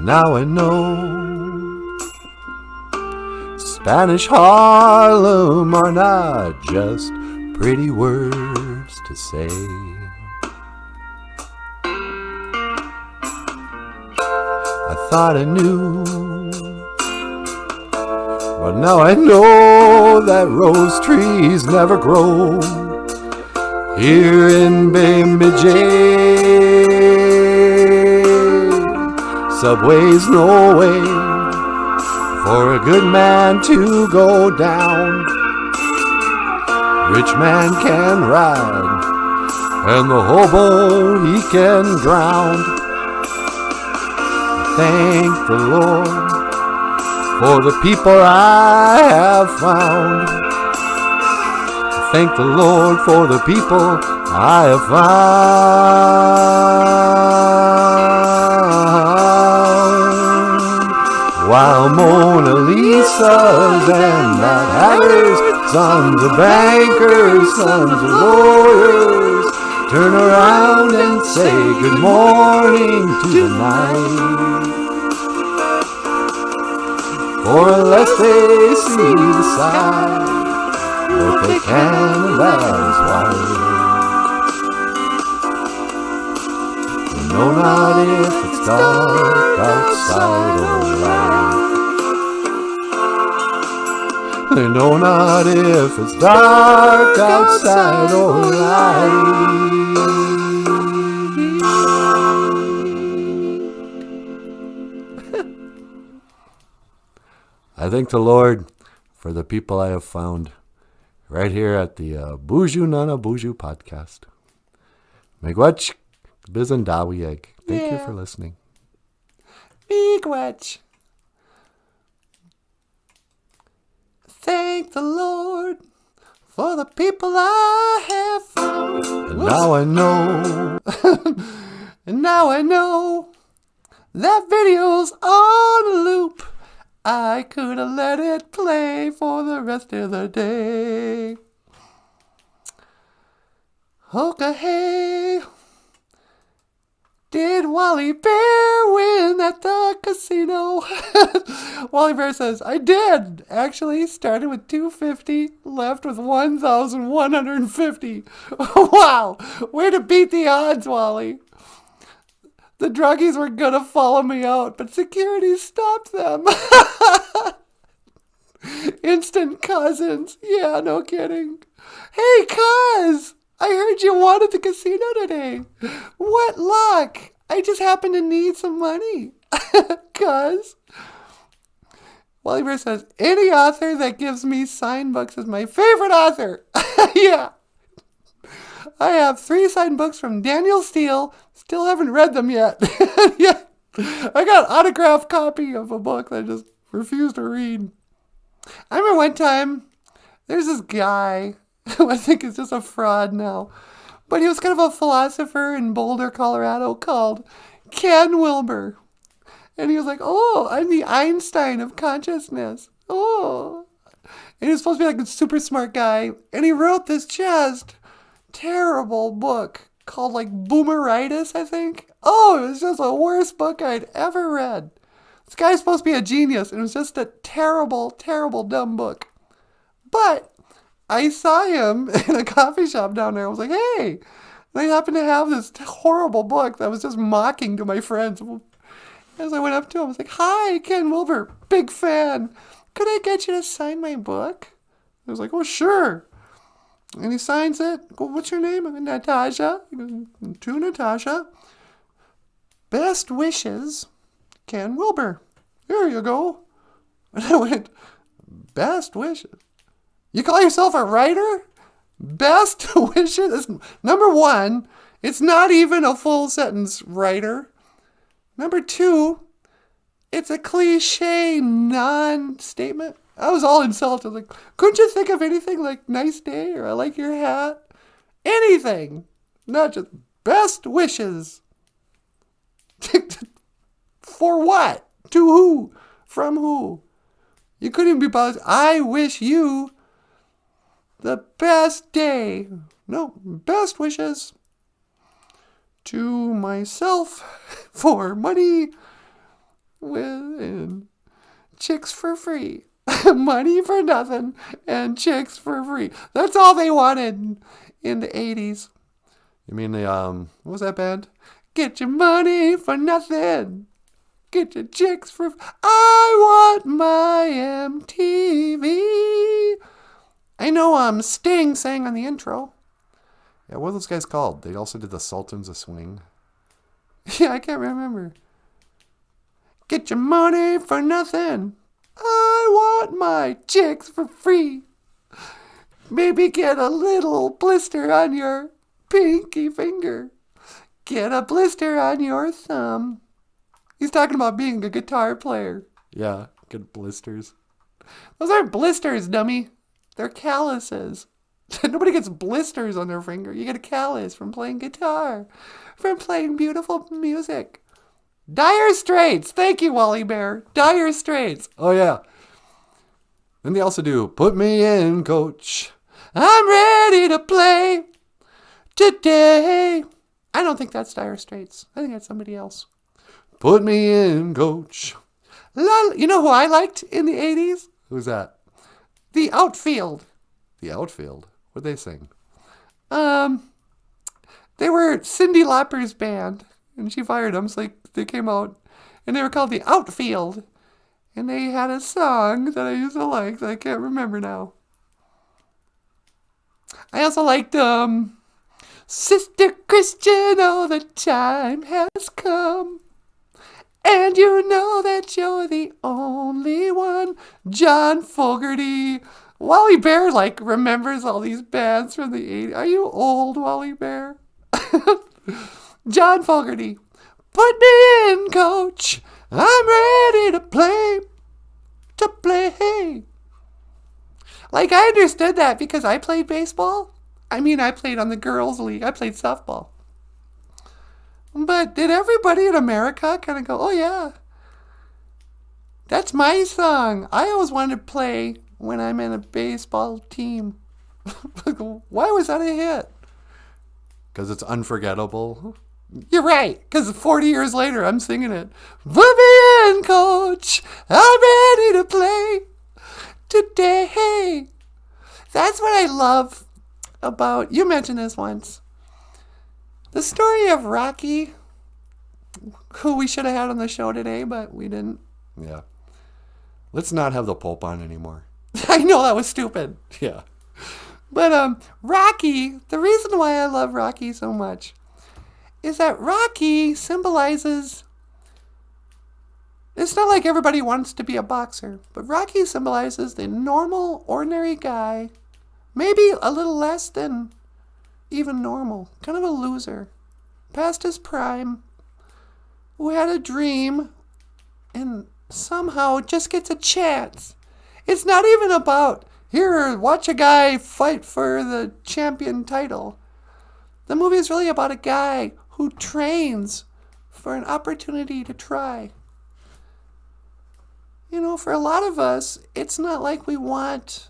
Now I know Spanish Harlem are not just pretty words to say. I thought I knew, but now I know that rose trees never grow here in Bemidji. Subway's no way for a good man to go down. Rich man can ride, and the hobo he can drown. Thank the Lord for the people I have found. Thank the Lord for the people I have found. While Mona Lisa's and Mad Hatters, sons of bankers, sons of lawyers, turn around and say good morning to the night. For unless they see the side, what they can, and that is why. They know not if it's dark outside or light. They know not if it's dark outside or light. I thank the Lord for the people I have found right here at the Boozhoo Nanaboozhoo podcast. Miigwech Bizandawieg. Thank you for listening. Miigwech. Thank the Lord for the people I have found. And now I know. And now I know that video's on a loop. I could have let it play for the rest of the day. Hoka hey. Did Wally Bear win at the casino? Wally Bear says, I did. Actually, started with 250, left with 1,150. Wow. Way to beat the odds, Wally. The druggies were going to follow me out, but security stopped them. Instant cousins. Yeah, no kidding. Hey, cuz! I heard you won at the casino today. What luck! I just happen to need some money. Cuz. Wally Bear says, any author that gives me signed books is my favorite author. Yeah. I have 3 signed books from Daniel Steele. Still haven't read them yet. Yeah. I got an autographed copy of a book that I just refused to read. I remember one time, there's this guy who I think is just a fraud now, but he was kind of a philosopher in Boulder, Colorado called Ken Wilber. And he was like, oh, I'm the Einstein of consciousness. Oh. And he was supposed to be like a super smart guy. And he wrote this just terrible book called like Boomeritis, I think. Oh, it was just the worst book I'd ever read. This guy's supposed to be a genius, and it was just a terrible, terrible, dumb book. But I saw him in a coffee shop down there. I was like, hey. And I happened to have this horrible book that I was just mocking to my friends. As I went up to him, I was like, hi, Ken Wilber, big fan. Could I get you to sign my book? I was like, oh, sure. And he signs it. I go, what's your name? Natasha. He goes, to Natasha. Best wishes, Ken Wilber. Here you go. And I went, best wishes? You call yourself a writer? Best wishes? Number 1, it's not even a full sentence writer. Number 2, it's a cliche non-statement. I was all insulted. Like, couldn't you think of anything like nice day or I like your hat? Anything. Not just best wishes. For what? To who? From who? You couldn't even be bothered. I wish you the best day. No, best wishes to myself for money with chicks for free. Money for nothing and chicks for free. That's all they wanted in the 80s. You mean the, what was that band? Get your money for nothing. Get your chicks for... I want my MTV. I know Sting sang on the intro. Yeah, what are those guys called? They also did the Sultans of Swing. Yeah, I can't remember. Get your money for nothing. I want my chicks for free. Maybe get a little blister on your pinky finger. Get a blister on your thumb. He's talking about being a guitar player. Yeah, get blisters. Those aren't blisters, dummy. They're calluses. Nobody gets blisters on their finger. You get a callus from playing guitar, from playing beautiful music. Dire Straits. Thank you, Wally Bear. Dire Straits. Oh, yeah. Then they also do, put me in, coach. I'm ready to play today. I don't think that's Dire Straits. I think that's somebody else. Put me in, coach. You know who I liked in the 80s? Who's that? The Outfield. The Outfield? What'd they sing? They were Cyndi Lauper's band, and she fired them, so they came out, and they were called the Outfield. And they had a song that I used to like that I can't remember now. I also liked, Sister Christian, oh, the time has come. And you know that you're the only one. John Fogerty. Wally Bear, remembers all these bands from the 80s. Are you old, Wally Bear? John Fogerty. Put me in, coach. I'm ready to play. To play. I understood that because I played baseball. I mean, I played on the girls' league. I played softball. But did everybody in America kind of go, oh, yeah, that's my song. I always wanted to play when I'm in a baseball team. Why was that a hit? Because it's unforgettable. You're right, because 40 years later, I'm singing it. Put me in, coach. I'm ready to play today. That's what I love about, you mentioned this once, the story of Rocky, who we should have had on the show today, but we didn't. Yeah. Let's not have the Pope on anymore. I know that was stupid. Yeah. But Rocky, the reason why I love Rocky so much is that Rocky symbolizes, it's not like everybody wants to be a boxer, but Rocky symbolizes the normal, ordinary guy, maybe a little less than even normal, kind of a loser, past his prime, who had a dream and somehow just gets a chance. It's not even about, here, watch a guy fight for the champion title. The movie is really about a guy who trains for an opportunity to try. You know, for a lot of us, it's not like we want,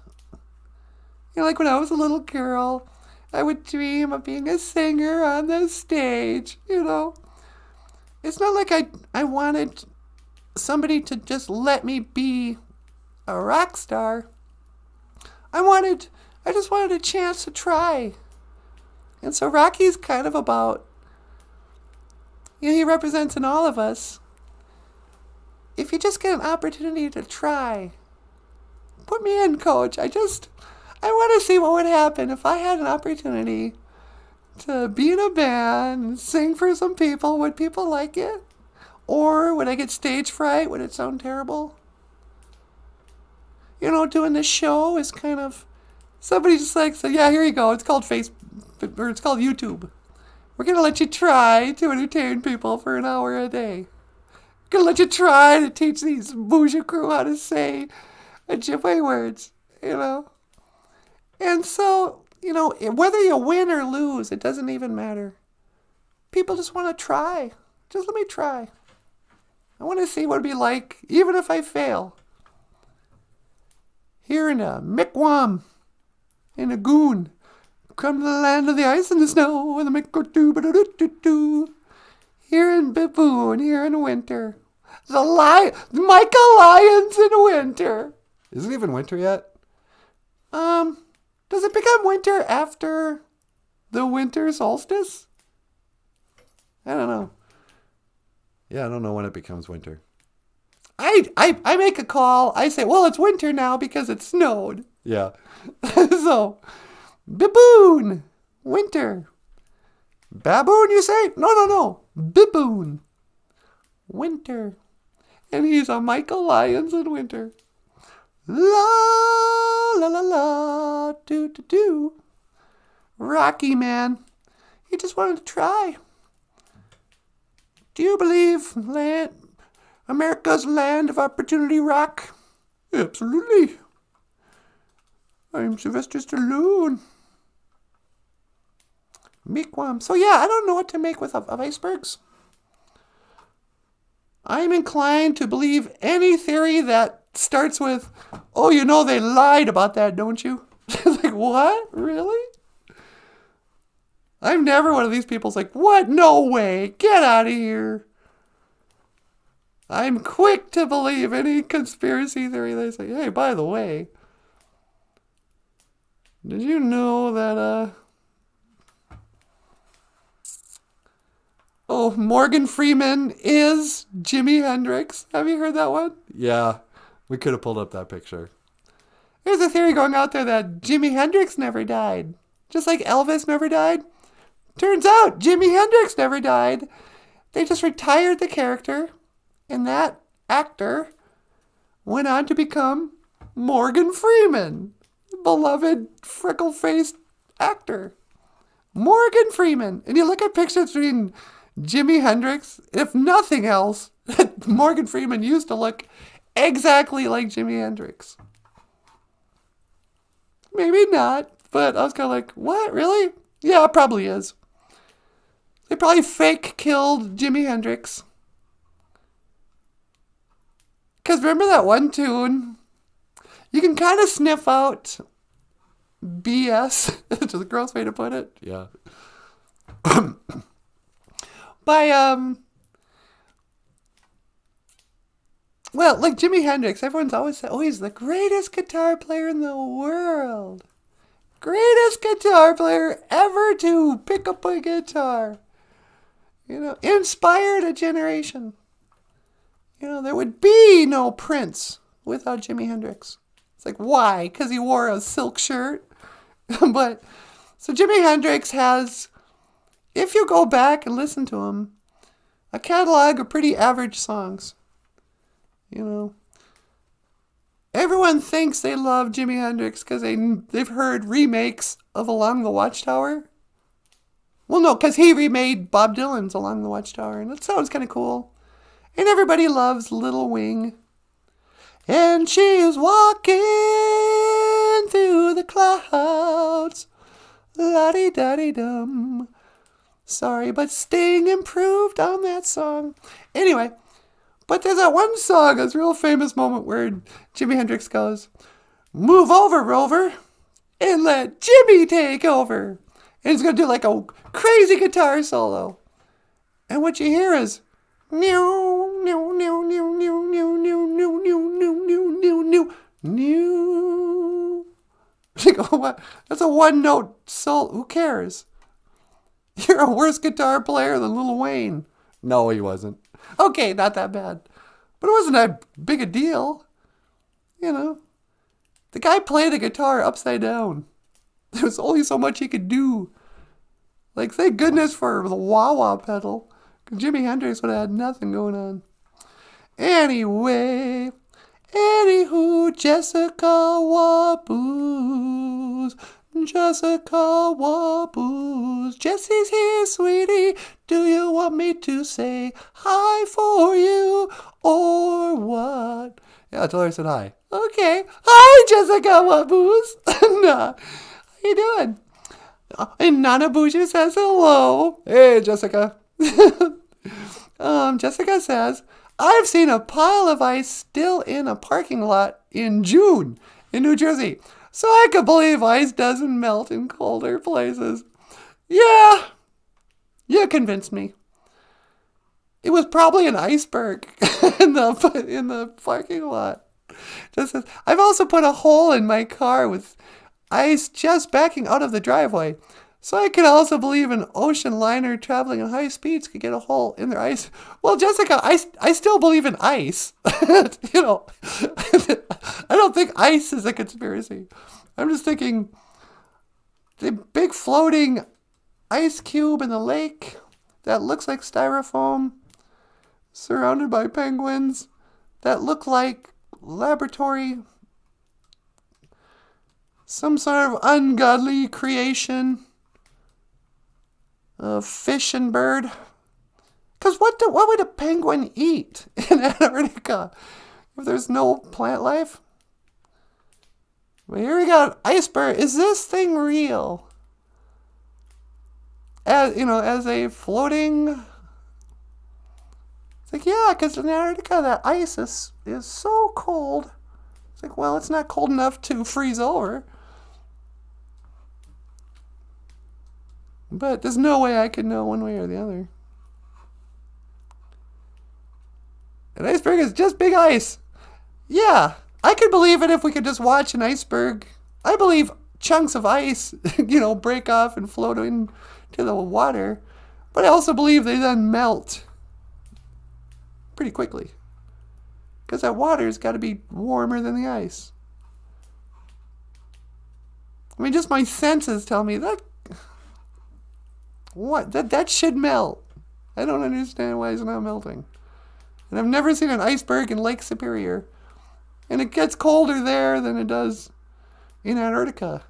like when I was a little girl, I would dream of being a singer on the stage, It's not like I wanted somebody to just let me be a rock star. I just wanted a chance to try. And so Rocky's kind of about, he represents in all of us, if you just get an opportunity to try, put me in, coach. I want to see what would happen if I had an opportunity to be in a band and sing for some people. Would people like it? Or would I get stage fright? Would it sound terrible? Doing this show is kind of, somebody just said, yeah, here you go. It's called Facebook, or it's called YouTube. We're going to let you try to entertain people for an hour a day. We're going to let you try to teach these Boozhoo crew how to say Ojibwe words, And so, whether you win or lose, it doesn't even matter. People just want to try. Just let me try. I want to see what it'd be like, even if I fail. Here in a Mi'kmaq, in a goon, come to the land of the ice and the snow, and the Mi'kmaq do. Here in Baboon, here in winter, Michael Lyons in winter. Is it even winter yet? Does it become winter after the winter solstice? I don't know. Yeah, I don't know when it becomes winter. I make a call. I say, well, it's winter now because it snowed. Yeah. So, baboon, winter. Baboon, you say? No. Baboon, winter. And he's a Michael Lyons in winter. La, la, la, la, do, do, do. Rocky Man. He just wanted to try. Do you believe America's land of opportunity rock? Absolutely. I'm Sylvester Stallone. Meekwam. So yeah, I don't know what to make of icebergs. I'm inclined to believe any theory that starts with, oh, you know they lied about that, don't you? It's like, what? Really? I'm never one of these people's like, what? No way. Get out of here. I'm quick to believe any conspiracy theory. They say, hey, by the way, did you know that, Morgan Freeman is Jimi Hendrix? Have you heard that one? Yeah, we could have pulled up that picture. There's a theory going out there that Jimi Hendrix never died. Just like Elvis never died. Turns out Jimi Hendrix never died. They just retired the character, and that actor went on to become Morgan Freeman, beloved freckle-faced actor. Morgan Freeman. And you look at pictures between Jimi Hendrix, if nothing else, Morgan Freeman used to look exactly like Jimi Hendrix. Maybe not, but I was kind of like, what, really? Yeah, it probably is. They probably fake killed Jimi Hendrix. Because remember that one tune? You can kind of sniff out BS. Which is a gross way to put it. Yeah. By, well, like Jimi Hendrix, everyone's always said, oh, he's the greatest guitar player in the world. Greatest guitar player ever to pick up a guitar. You know, inspired a generation. You know, there would be no Prince without Jimi Hendrix. It's like, why? Because he wore a silk shirt? But, so Jimi Hendrix has, if you go back and listen to him, a catalog of pretty average songs. You know, everyone thinks they love Jimi Hendrix because they've heard remakes of Along the Watchtower. Well, no, because he remade Bob Dylan's Along the Watchtower, and that sounds kind of cool. And everybody loves Little Wing. And she's walking through the clouds. La-di-da-di-dum. Sorry, but Sting improved on that song. Anyway, but there's that one song, this real famous moment where Jimi Hendrix goes, move over, Rover, and let Jimmy take over. And he's going to do like a crazy guitar solo. And what you hear is, new, new, new, new, new, new, new, new, new, new, new, new, new, new. Like, oh, what? That's a one-note solo. Who cares? You're a worse guitar player than Lil Wayne. No, he wasn't. Okay, not that bad. But it wasn't that big a deal. You know. The guy played the guitar upside down. There was only so much he could do. Like, thank goodness for the wah-wah pedal. Jimi Hendrix would have had nothing going on. Anyway, anywho, Jessica Waboos. Jessica Waboos. Jessie's here, sweetie. Do you want me to say hi for you or what? Yeah, I told her I said hi. Okay. Hi, Jessica Waboos. Nah. How you doing? And Nanaboozhoo says hello. Hey, Jessica. Jessica says, I've seen a pile of ice still in a parking lot in June in New Jersey. So I could believe ice doesn't melt in colder places. Yeah. You convinced me. It was probably an iceberg in the parking lot. I've also put a hole in my car with ice just backing out of the driveway. So I can also believe an ocean liner traveling at high speeds could get a hole in their ice. Well, Jessica, I still believe in ice. You know, I don't think ice is a conspiracy. I'm just thinking the big floating ice cube in the lake that looks like styrofoam surrounded by penguins that look like laboratory, some sort of ungodly creation of fish and bird. Because what would a penguin eat in Antarctica if there's no plant life? Well, here we got iceberg. Is this thing real? As a floating. It's like, yeah, because in Antarctica that ice is so cold. It's like, well, it's not cold enough to freeze over. But there's no way I could know one way or the other. An iceberg is just big ice. Yeah, I could believe it if we could just watch an iceberg. I believe chunks of ice, break off and float into the water. But I also believe they then melt pretty quickly. Because that water's got to be warmer than the ice. I mean, just my senses tell me that that should melt. I don't understand why it's not melting. And I've never seen an iceberg in Lake Superior. And it gets colder there than it does in Antarctica.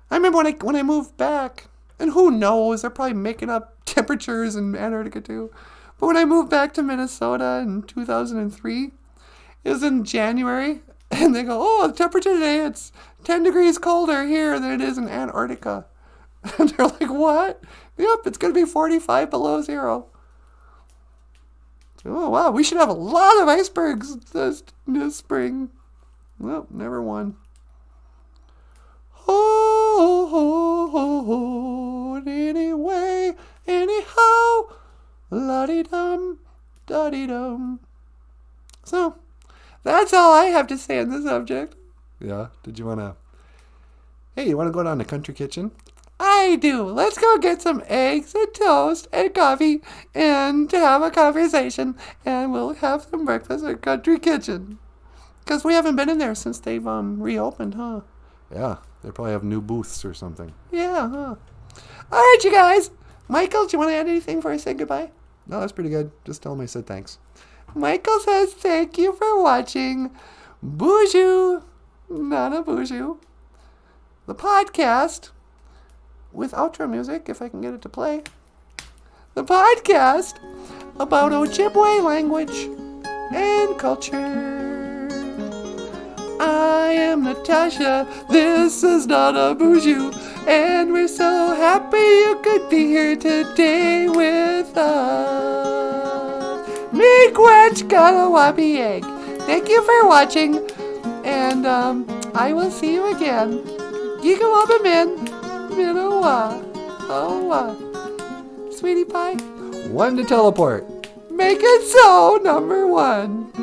I remember when I moved back, and who knows, they're probably making up temperatures in Antarctica too. But when I moved back to Minnesota in 2003, it was in January, and they go, oh, the temperature today, it's 10 degrees colder here than it is in Antarctica. And they're like, what? Yep, it's going to be 45 below zero. Oh, wow, we should have a lot of icebergs this spring. Well, never one. Ho, ho, ho, ho, anyway, anyhow, la-dee-dum, da-dee-dum. So, that's all I have to say on this subject. Yeah, did you want to... Hey, you want to go down to Country Kitchen? I do. Let's go get some eggs and toast and coffee and to have a conversation, and we'll have some breakfast at Country Kitchen. Because we haven't been in there since they've reopened, huh? Yeah, they probably have new booths or something. Yeah, huh? All right, you guys. Michael, do you want to add anything before I say goodbye? No, that's pretty good. Just tell him I said thanks. Michael says thank you for watching Boozhoo Nanaboozhoo, the podcast with outro music, if I can get it to play. The podcast about Ojibwe language and culture. I am Natasha, this is Nanaboozhoo, and we're so happy you could be here today with us. Miigwech Galawabi Egg. Thank you for watching, and I will see you again. Gigawabamin. Minowa. Sweetie pie. 1 to teleport. Make it so, number 1.